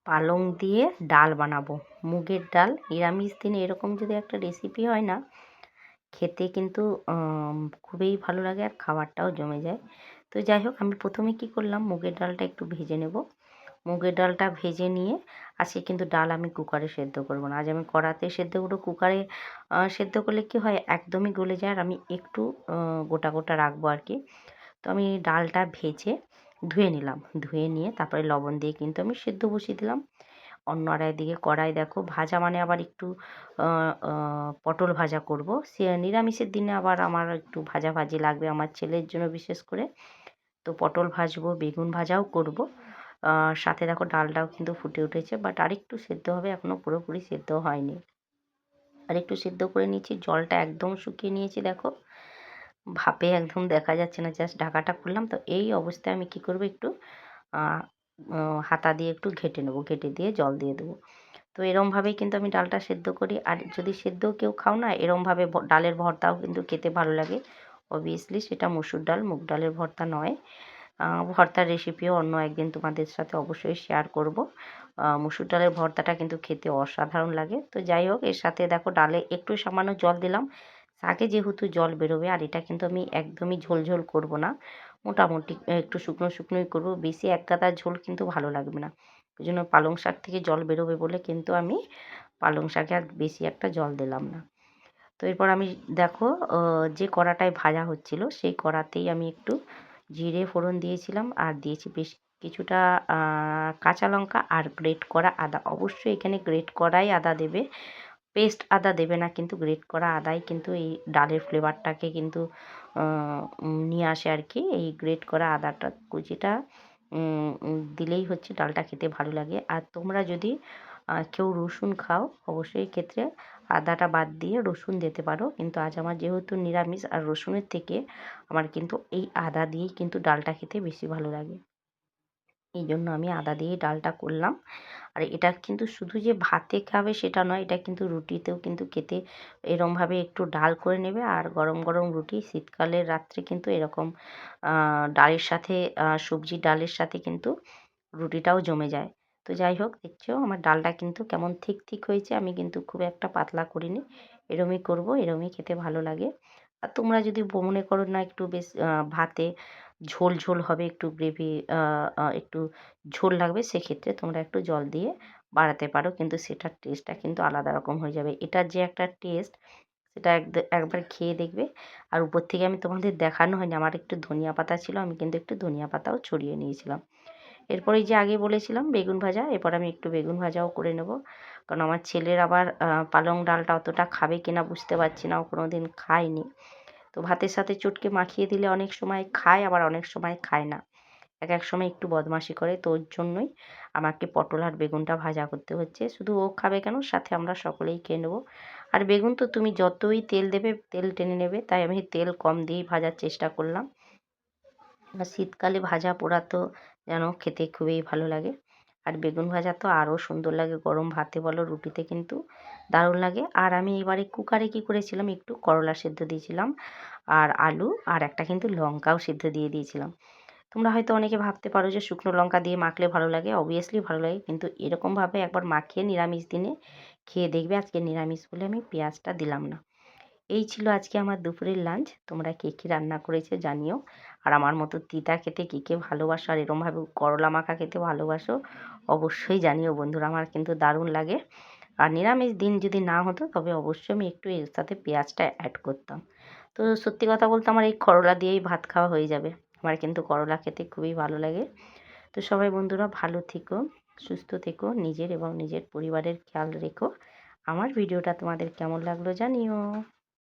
পালং দিয়ে ডাল বানাবো, মুগের ডাল। নিরামিষ দিনে এরকম যদি একটা রেসিপি হয় না, খেতে কিন্তু খুবই ভালো লাগে আর খাবারটাও জমে যায়। তো যাই হোক, আমি প্রথমে কি করলাম, মুগের ডালটা একটু ভেজে নেব। মুগের ডালটা ভেজে নিয়ে আজকে কিন্তু ডাল আমি কুকারে সেদ্ধ করব না, আজ আমি কড়াতে সেদ্ধ করব। কুকারে সেদ্ধ করলে কি হয়, একদমই গলে যায়, আর আমি একটু গোটা গোটা রাখবো আর কি। তো আমি ডালটা ভেজে ধুয়ে নিলাম, ধুয়ে নিয়ে তারপরে লবণ দিয়ে কিন্তু আমি সেদ্ধ বসিয়ে দিলাম। অন্য আর একদিকে কড়াই দেখো ভাজা, মানে আবার একটু পটল ভাজা করব। সে নিরামিষের দিনে আবার আমার একটু ভাজা ভাজি লাগবে, আমার ছেলের জন্য বিশেষ করে। তো পটল ভাজবো, বেগুন ভাজাও করব। সাথে দেখো ডালটাও কিন্তু ফুটে উঠেছে, বাট আরেকটু সেদ্ধ হবে, এখনও পুরোপুরি সেদ্ধ হয়নি। আরেকটু সেদ্ধ করে নিয়েছি, জলটা একদম শুকিয়ে নিয়েছি দেখো, ভাপে একদম দেখা যাচ্ছে না, জাস্ট ঢাকাটা খুললাম। তো এই অবস্থায় আমি কি করব, একটু হাতা দিয়ে একটু ঘেঁটে নেবো, ঘেঁটে দিয়ে জল দিয়ে দেবো। তো এরমভাবেই কিন্তু আমি ডালটা সেদ্ধ করি। আর যদি সেদ্ধ কেউ খাও না, এরমভাবে ডালের ভর্তাও কিন্তু খেতে ভালো লাগে। অবভিয়াসলি সেটা মুসুর ডাল, মুগ ডালের ভর্তা নয়। ভর্তার রেসিপিও অন্য একদিন তোমাদের সাথে অবশ্যই শেয়ার করব। মুসুর ডালের ভর্তাটা কিন্তু খেতে অসাধারণ লাগে। তো যাই হোক, এর সাথে দেখো ডালে একটু সামান্য জল দিলাম, শাকে যেহেতু জল বেরোবে। আর এটা কিন্তু আমি একদমই ঝোল করব না, মোটামুটি একটু শুকনো শুকনোই করব, বেশি একগাদা ঝোল কিন্তু ভালো লাগবে না। ওই জন্য পালং শাক থেকে জল বেরোবে বলে কিন্তু আমি পালং শাকে আর বেশি একটা জল দিলাম না। তো এরপর আমি দেখো, যে কড়াটায় ভাজা হচ্ছিল সেই কড়াতেই আমি একটু জিরে ফোড়ন দিয়েছিলাম, আর দিয়েছি বেশ কিছুটা কাঁচা লঙ্কা আর গ্রেট করা আদা। অবশ্যই এখানে গ্রেট করাই আদা দেবে, পেস্ট আদা দেবে না, কিন্তু গ্রেট করা আদাই কিন্তু এই ডালের ফ্লেভারটাকে কিন্তু নিয়ে আসে আর কি। এই গ্রেট করা আদাটা কুচিটা দিলেই হচ্ছে ডালটা খেতে ভালো লাগে। আর তোমরা যদি কেউ রসুন খাও, অবশ্যই ক্ষেত্রে আদাটা বাদ দিয়ে রসুন দিতে পারো, কিন্তু আজ আমার যেহেতু নিরামিষ, আর রসুনের থেকে আমার কিন্তু এই আদা দিয়েই কিন্তু ডালটা খেতে বেশি ভালো লাগে। এই জন্য আমি আদা দিয়েই ডালটা করলাম। আর এটা কিন্তু শুধু যে ভাতে খাবে সেটা নয়, এটা কিন্তু রুটিতেও কিন্তু খেতে এরমভাবে একটু ডাল করে নেবে। আর গরম গরম রুটি, শীতকালের রাত্রে কিন্তু এরকম ডালের সাথে, সবজি ডালের সাথে কিন্তু রুটিটাও জমে যায়। তো যাই হোক, দেখছো আমার ডালটা কিন্তু কেমন ঠিক হয়েছে। আমি কিন্তু খুব একটা পাতলা করিনি, এরমই করব, এরমই খেতে ভালো লাগে। আর তোমরা যদি মনে করো না একটু বেশ ভাতে ঝোল হবে, একটু গ্রেভি, একটু ঝোল লাগবে, সেক্ষেত্রে তোমরা একটু জল দিয়ে বাড়াতে পারো, কিন্তু সেটার টেস্টটা কিন্তু আলাদা রকম হয়ে যাবে। এটার যে একটা টেস্ট, সেটা একবার খেয়ে দেখবে। আর উপর থেকে আমি তোমাদের দেখানো হয়নি, আমার একটু ধনিয়া পাতা ছিল, আমি কিন্তু একটু ধনিয়া পাতাও ছড়িয়ে নিয়েছিলাম। এরপর এই যে আগে বলেছিলাম বেগুন ভাজা, এরপর আমি একটু বেগুন ভাজাও করে নেব, কারণ আমার ছেলের আবার পালং ডালটা অতটা খাবে কিনা বুঝতে পারছি না, ও কোনো দিন খায়নি। তো ভাতের সাথে চটকে মাখিয়ে দিলে অনেক সময় খায়, আবার অনেক সময় খায় না, এক সময় একটু বদমাশি করে। তো ওর জন্যই আমাকে পটল আর বেগুনটা ভাজা করতে হচ্ছে। শুধু ও খাবে কেন, সাথে আমরা সকলেই খেয়ে নেবো। আর বেগুন তো তুমি যতই তেল দেবে তেল টেনে নেবে, তাই আমি তেল কম দিয়েই ভাজার চেষ্টা করলাম। আর শীতকালে ভাজা পোড়া তো যেন খেতে খুবই ভালো লাগে। আর বেগুন ভাজা তো আরও সুন্দর লাগে, গরম ভাতে বলো রুটিতে কিন্তু দারুণ লাগে। আর আমি এবারে কুকারে কী করেছিলাম, একটু করলা সেদ্ধ দিয়েছিলাম, আর আলু, আর একটা কিন্তু লঙ্কাও সেদ্ধ দিয়ে দিয়েছিলাম। তোমরা হয়তো অনেকে ভাবতে পারো যে শুকনো লঙ্কা দিয়ে মাখলে ভালো লাগে, অবভিয়াসলি ভালো লাগে, কিন্তু এরকমভাবে একবার মাখিয়ে নিরামিষ দিনে খেয়ে দেখবে। আজকে নিরামিষ বলে আমি পেঁয়াজটা দিলাম না। এই ছিল আজকে আমার দুপুরের লাঞ্চ। তোমরা কে কী রান্না করেছো জানিও। আর আমার মতো তিতা খেতে কে ভালোবাসো, আর এরমভাবে করলা মাখা খেতে ভালোবাসো, অবশ্যই জানিও বন্ধুরা, আমার কিন্তু দারুণ লাগে। আর নিরামিষ দিন যদি না হতো, তবে অবশ্যই আমি একটু এর সাথে পেঁয়াজটা অ্যাড করতাম। তো সত্যি কথা বলতে আমার এই করলা দিয়েই ভাত খাওয়া হয়ে যাবে। আমার কিন্তু করলা খেতে খুবই ভালো লাগে। তো সবাই বন্ধুরা ভালো থেকো, সুস্থ থেকো, নিজের এবং নিজের পরিবারের খেয়াল রেখো। আমার ভিডিওটা তোমাদের কেমন লাগলো জানিও।